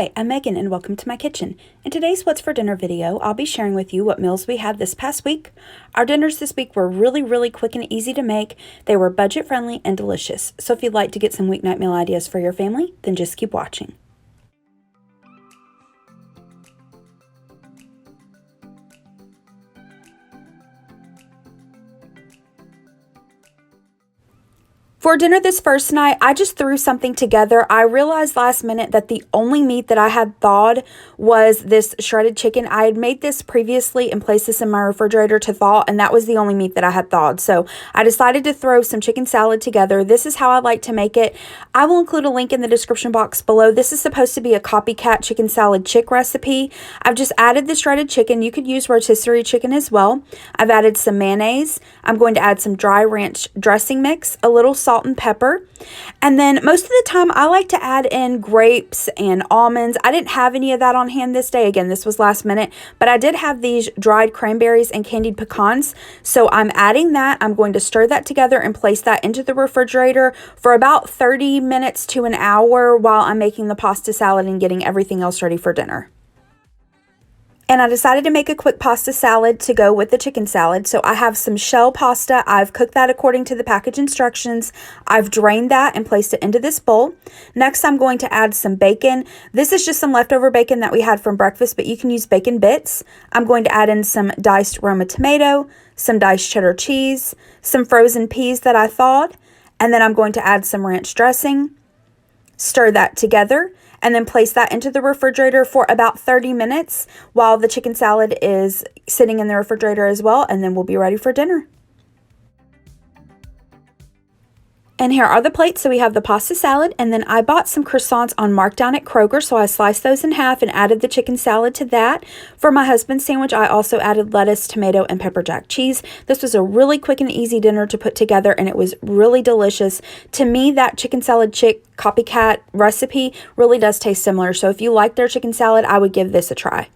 Hi, I'm Megan and welcome to my kitchen. In today's What's for Dinner video, I'll be sharing with you what meals we had this past week. Our dinners this week were really quick and easy to make. They were budget friendly and delicious. So if you'd like to get some weeknight meal ideas for your family, then just keep watching. For dinner this first night, I just threw something together. I realized last minute that the only meat that I had thawed was this shredded chicken. I had made this previously and placed this in my refrigerator to thaw, and that was the only meat that I had thawed. So I decided to throw some chicken salad together. This is how I like to make it. I will include a link in the description box below. This is supposed to be a copycat chicken salad chick recipe. I've just added the shredded chicken. You could use rotisserie chicken as well. I've added some mayonnaise. I'm going to add some dry ranch dressing mix, a little salt and pepper, and then most of the time I like to add in grapes and almonds. I didn't have any of that on hand this day. Again, this was last minute, but I did have these dried cranberries and candied pecans, so I'm adding that. I'm going to stir that together and place that into the refrigerator for about 30 minutes to an hour while I'm making the pasta salad and getting everything else ready for dinner. And I decided to make a quick pasta salad to go with the chicken salad. So I have some shell pasta. I've cooked that according to the package instructions. I've drained that and placed it into this bowl. Next, I'm going to add some bacon. This is just some leftover bacon that we had from breakfast, but you can use bacon bits. I'm going to add in some diced Roma tomato, some diced cheddar cheese, some frozen peas that I thawed, and then I'm going to add some ranch dressing. Stir that together, and then place that into the refrigerator for about 30 minutes while the chicken salad is sitting in the refrigerator as well, and then we'll be ready for dinner. And here are the plates. So we have the pasta salad, and then I bought some croissants on markdown at Kroger, so I sliced those in half and added the chicken salad to that. For my husband's sandwich, I also added lettuce, tomato, and pepper jack cheese. This was a really quick and easy dinner to put together, and it was really delicious. To me, that chicken salad chick copycat recipe really does taste similar, so if you like their chicken salad, I would give this a try.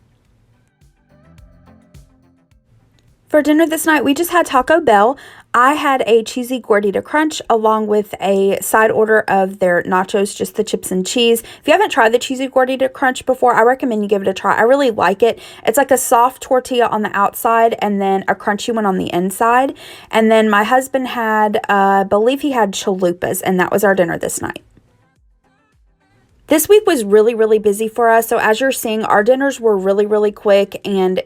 For dinner this night, we just had Taco Bell. I had a cheesy gordita crunch along with a side order of their nachos, just the chips and cheese. If you haven't tried the cheesy gordita crunch before, I recommend you give it a try. I really like it. It's like a soft tortilla on the outside and then a crunchy one on the inside. And then my husband had, I believe he had chalupas, and that was our dinner this night. This week was really busy for us, so as you're seeing, our dinners were really quick and,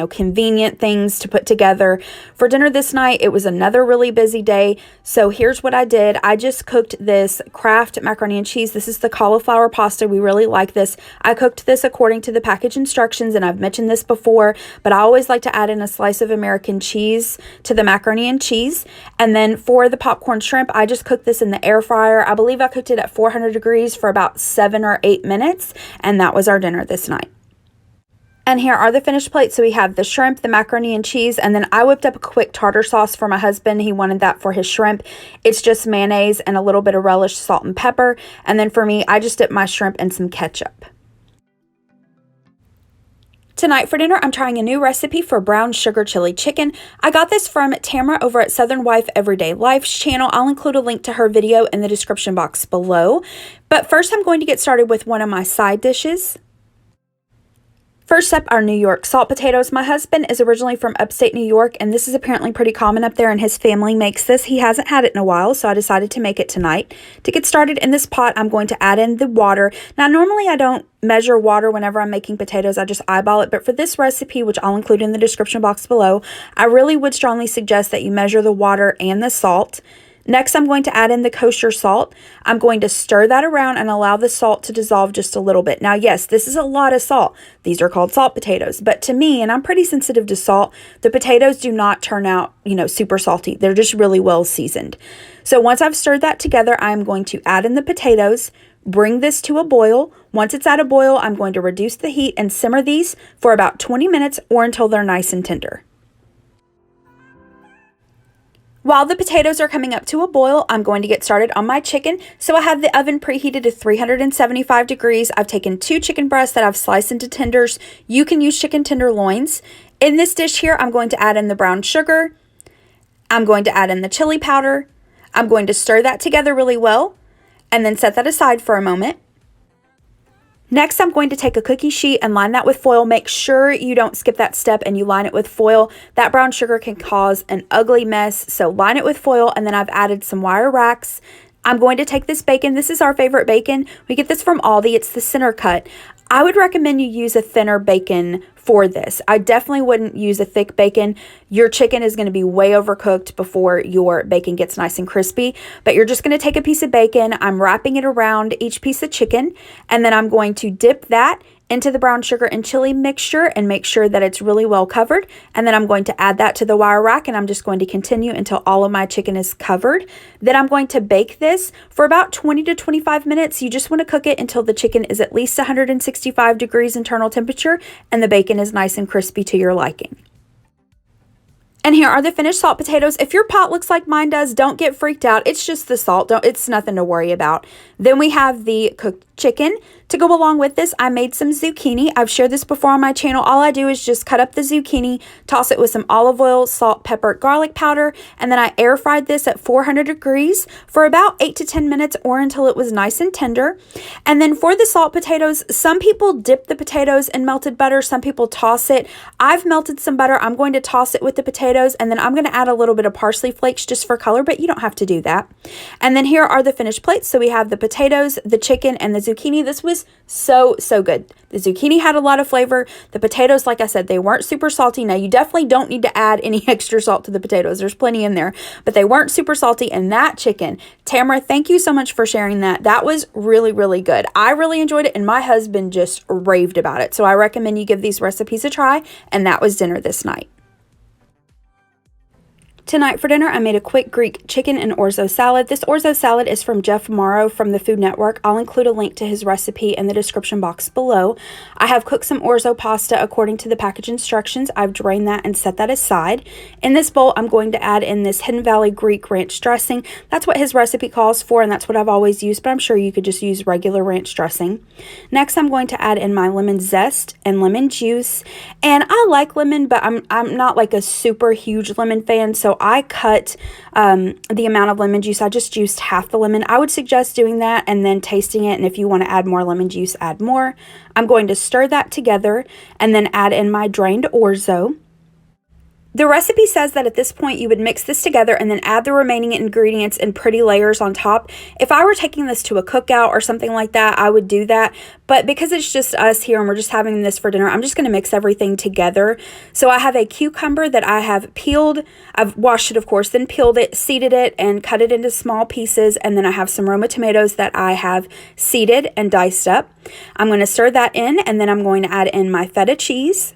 convenient things to put together. For dinner this night, it was another really busy day, so here's what I did. I just cooked this Kraft macaroni and cheese. This is the cauliflower pasta. We really like this. I cooked this according to the package instructions, and I've mentioned this before, but I always like to add in a slice of American cheese to the macaroni and cheese. And then for the popcorn shrimp, I just cooked this in the air fryer. I believe I cooked it at 400 degrees for about 7 or 8 minutes, and that was our dinner this night. And here are the finished plates. So we have the shrimp, the macaroni and cheese, and then I whipped up a quick tartar sauce for my husband. He wanted that for his shrimp. It's just mayonnaise and a little bit of relish, salt, and pepper. And then for me, I just dipped my shrimp in some ketchup. Tonight for dinner, I'm trying a new recipe for brown sugar chili chicken. I got this from Tamara over at Southern Wife Everyday Life's channel. I'll include a link to her video in the description box below. But first, I'm going to get started with one of my side dishes. First up, our New York salt potatoes. My husband is originally from upstate New York, and this is apparently pretty common up there, and his family makes this. He hasn't had it in a while, so I decided to make it tonight. To get started in this pot, I'm going to add in the water. Now, normally I don't measure water whenever I'm making potatoes. I just eyeball it, but for this recipe, which I'll include in the description box below, I really would strongly suggest that you measure the water and the salt. Next, I'm going to add in the kosher salt. I'm going to stir that around and allow the salt to dissolve just a little bit. Now, yes, this is a lot of salt. These are called salt potatoes. But to me, and I'm pretty sensitive to salt, the potatoes do not turn out, super salty. They're just really well seasoned. So once I've stirred that together, I'm going to add in the potatoes, bring this to a boil. Once it's at a boil, I'm going to reduce the heat and simmer these for about 20 minutes or until they're nice and tender. While the potatoes are coming up to a boil, I'm going to get started on my chicken. So I have the oven preheated to 375 degrees. I've taken 2 chicken breasts that I've sliced into tenders. You can use chicken tenderloins. In this dish here, I'm going to add in the brown sugar. I'm going to add in the chili powder. I'm going to stir that together really well and then set that aside for a moment. Next, I'm going to take a cookie sheet and line that with foil. Make sure you don't skip that step and you line it with foil. That brown sugar can cause an ugly mess, so line it with foil, and then I've added some wire racks. I'm going to take this bacon. This is our favorite bacon. We get this from Aldi. It's the center cut. I would recommend you use a thinner bacon for this. I definitely wouldn't use a thick bacon. Your chicken is going to be way overcooked before your bacon gets nice and crispy, but you're just going to take a piece of bacon. I'm wrapping it around each piece of chicken, and then I'm going to dip that into the brown sugar and chili mixture and make sure that it's really well covered. And then I'm going to add that to the wire rack, and I'm just going to continue until all of my chicken is covered. Then I'm going to bake this for about 20 to 25 minutes. You just want to cook it until the chicken is at least 165 degrees internal temperature and the bacon is nice and crispy to your liking. And here are the finished salt potatoes. If your pot looks like mine does, don't get freaked out. It's just the salt. It's nothing to worry about. Then we have the cooked chicken. To go along with this, I made some zucchini. I've shared this before on my channel. All I do is just cut up the zucchini, toss it with some olive oil, salt, pepper, garlic powder, and then I air fried this at 400 degrees for about 8 to 10 minutes or until it was nice and tender. And then for the salt potatoes, some people dip the potatoes in melted butter. Some people toss it. I've melted some butter. I'm going to toss it with the potatoes, and then I'm going to add a little bit of parsley flakes just for color, but you don't have to do that. And then here are the finished plates. So we have the potatoes, the chicken, and the zucchini. This was so good. The zucchini had a lot of flavor. The potatoes, like I said, they weren't super salty. Now, you definitely don't need to add any extra salt to the potatoes. There's plenty in there, but they weren't super salty. And that chicken, Tamara, thank you so much for sharing that. That was really good. I really enjoyed it, and my husband just raved about it. So I recommend you give these recipes a try, and that was dinner this night. Tonight for dinner, I made a quick Greek chicken and orzo salad. This orzo salad is from Jeff Morrow from the Food Network. I'll include a link to his recipe in the description box below. I have cooked some orzo pasta according to the package instructions. I've drained that and set that aside. In this bowl, I'm going to add in this Hidden Valley Greek ranch dressing. That's what his recipe calls for, and that's what I've always used, but I'm sure you could just use regular ranch dressing. Next, I'm going to add in my lemon zest and lemon juice. And I like lemon, but I'm not like a super huge lemon fan, so I cut the amount of lemon juice. I just juiced half the lemon. I would suggest doing that and then tasting it, and if you want to add more lemon juice, add more. I'm going to stir that together and then add in my drained orzo. The recipe says that at this point you would mix this together and then add the remaining ingredients in pretty layers on top. If I were taking this to a cookout or something like that, I would do that. But because it's just us here and we're just having this for dinner, I'm just going to mix everything together. So I have a cucumber that I have peeled. I've washed it, of course, then peeled it, seeded it, and cut it into small pieces. And then I have some Roma tomatoes that I have seeded and diced up. I'm going to stir that in, and then I'm going to add in my feta cheese.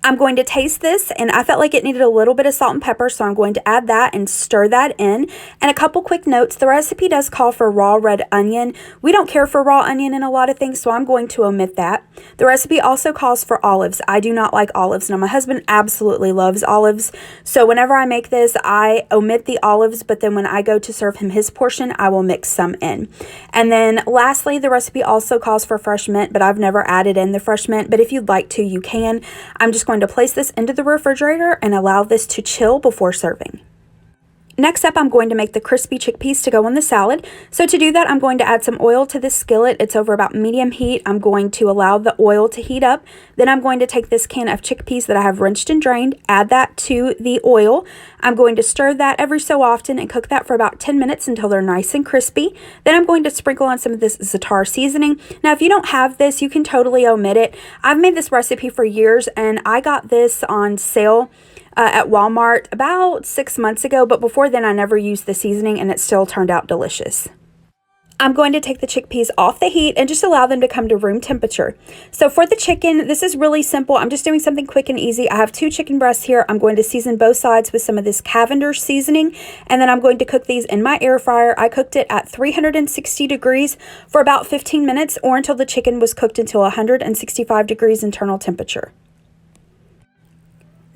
I'm going to taste this, and I felt like it needed a little bit of salt and pepper, so I'm going to add that and stir that in. And a couple quick notes, the recipe does call for raw red onion. We don't care for raw onion in a lot of things, so I'm going to omit that. The recipe also calls for olives. I do not like olives. Now, my husband absolutely loves olives, so whenever I make this, I omit the olives, but then when I go to serve him his portion, I will mix some in. And then lastly, the recipe also calls for fresh mint, but I've never added in the fresh mint, but if you'd like to, you can. I'm just going to place this into the refrigerator and allow this to chill before serving. Next up, I'm going to make the crispy chickpeas to go on the salad. So to do that, I'm going to add some oil to this skillet. It's over about medium heat. I'm going to allow the oil to heat up. Then I'm going to take this can of chickpeas that I have rinsed and drained, add that to the oil. I'm going to stir that every so often and cook that for about 10 minutes until they're nice and crispy. Then I'm going to sprinkle on some of this za'atar seasoning. Now, if you don't have this, you can totally omit it. I've made this recipe for years, and I got this on sale at Walmart about 6 months ago, but before then I never used the seasoning, and it still turned out delicious. I'm going to take the chickpeas off the heat and just allow them to come to room temperature. So for the chicken, this is really simple. I'm just doing something quick and easy. I have 2 chicken breasts here. I'm going to season both sides with some of this Cavender's seasoning, and then I'm going to cook these in my air fryer. I cooked it at 360 degrees for about 15 minutes or until the chicken was cooked until 165 degrees internal temperature.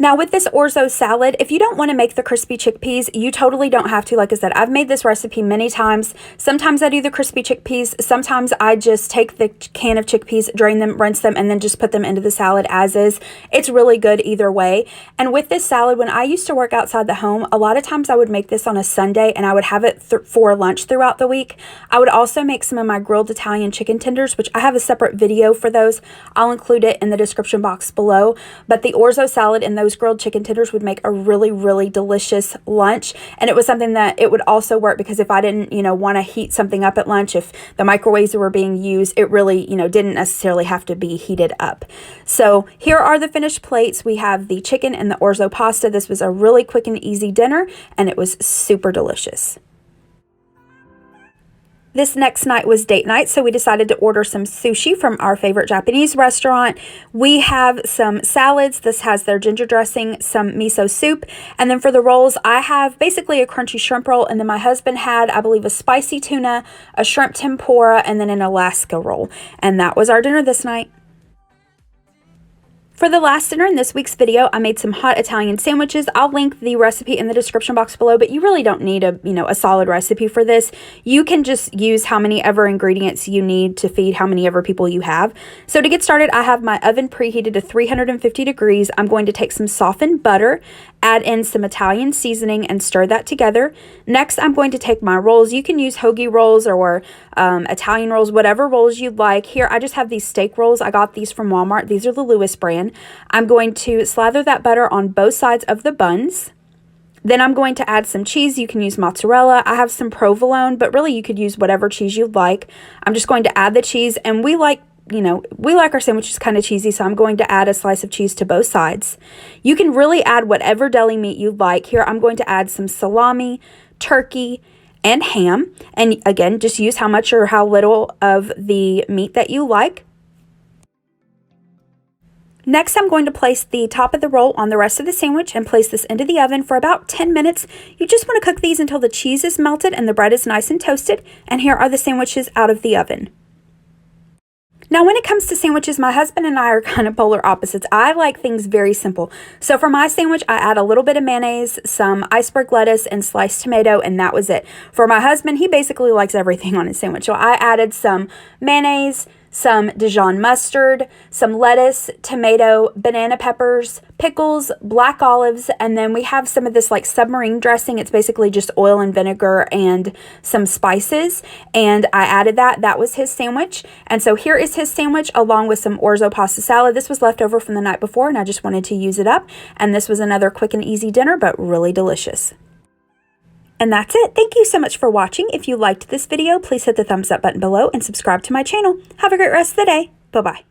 Now with this orzo salad, if you don't want to make the crispy chickpeas, you totally don't have to. Like I said, I've made this recipe many times. Sometimes I do the crispy chickpeas. Sometimes I just take the can of chickpeas, drain them, rinse them, and then just put them into the salad as is. It's really good either way. And with this salad, when I used to work outside the home, a lot of times I would make this on a Sunday and I would have it for lunch throughout the week. I would also make some of my grilled Italian chicken tenders, which I have a separate video for those. I'll include it in the description box below. But the orzo salad and those grilled chicken tenders would make a really, really delicious lunch. And it was something that it would also work because if I didn't, want to heat something up at lunch, if the microwaves were being used, it really, didn't necessarily have to be heated up. So here are the finished plates. We have the chicken and the orzo pasta. This was a really quick and easy dinner, and it was super delicious. This next night was date night, so we decided to order some sushi from our favorite Japanese restaurant. We have some salads. This has their ginger dressing, some miso soup, and then for the rolls, I have basically a crunchy shrimp roll, and then my husband had, I believe, a spicy tuna, a shrimp tempura, and then an Alaska roll. And that was our dinner this night. For the last dinner in this week's video, I made some hot Italian sandwiches. I'll link the recipe in the description box below, but you really don't need a solid recipe for this. You can just use how many ever ingredients you need to feed how many ever people you have. So to get started, I have my oven preheated to 350 degrees. I'm going to take some softened butter, add in some Italian seasoning, and stir that together. Next, I'm going to take my rolls. You can use hoagie rolls or Italian rolls, whatever rolls you'd like. Here, I just have these steak rolls. I got these from Walmart. These are the Lewis brand. I'm going to slather that butter on both sides of the buns. Then I'm going to add some cheese. You can use mozzarella. I have some provolone, but really you could use whatever cheese you'd like. I'm just going to add the cheese, and we like our sandwiches kind of cheesy, so I'm going to add a slice of cheese to both sides. You can really add whatever deli meat you'd like. Here, I'm going to add some salami, turkey, and ham. And again, just use how much or how little of the meat that you like. Next, I'm going to place the top of the roll on the rest of the sandwich and place this into the oven for about 10 minutes. You just want to cook these until the cheese is melted and the bread is nice and toasted. And here are the sandwiches out of the oven. Now, when it comes to sandwiches, my husband and I are kind of polar opposites. I like things very simple. So for my sandwich, I add a little bit of mayonnaise, some iceberg lettuce, and sliced tomato, and that was it. For my husband, he basically likes everything on his sandwich. So I added some mayonnaise, some Dijon mustard, some lettuce, tomato, banana peppers, pickles, black olives, and then we have some of this like submarine dressing. It's basically just oil and vinegar and some spices, and I added that. That was his sandwich. And so here is his sandwich along with some orzo pasta salad. This was left over from the night before, and I just wanted to use it up. And this was another quick and easy dinner, but really delicious. And that's it. Thank you so much for watching. If you liked this video, please hit the thumbs up button below and subscribe to my channel. Have a great rest of the day. Bye-bye.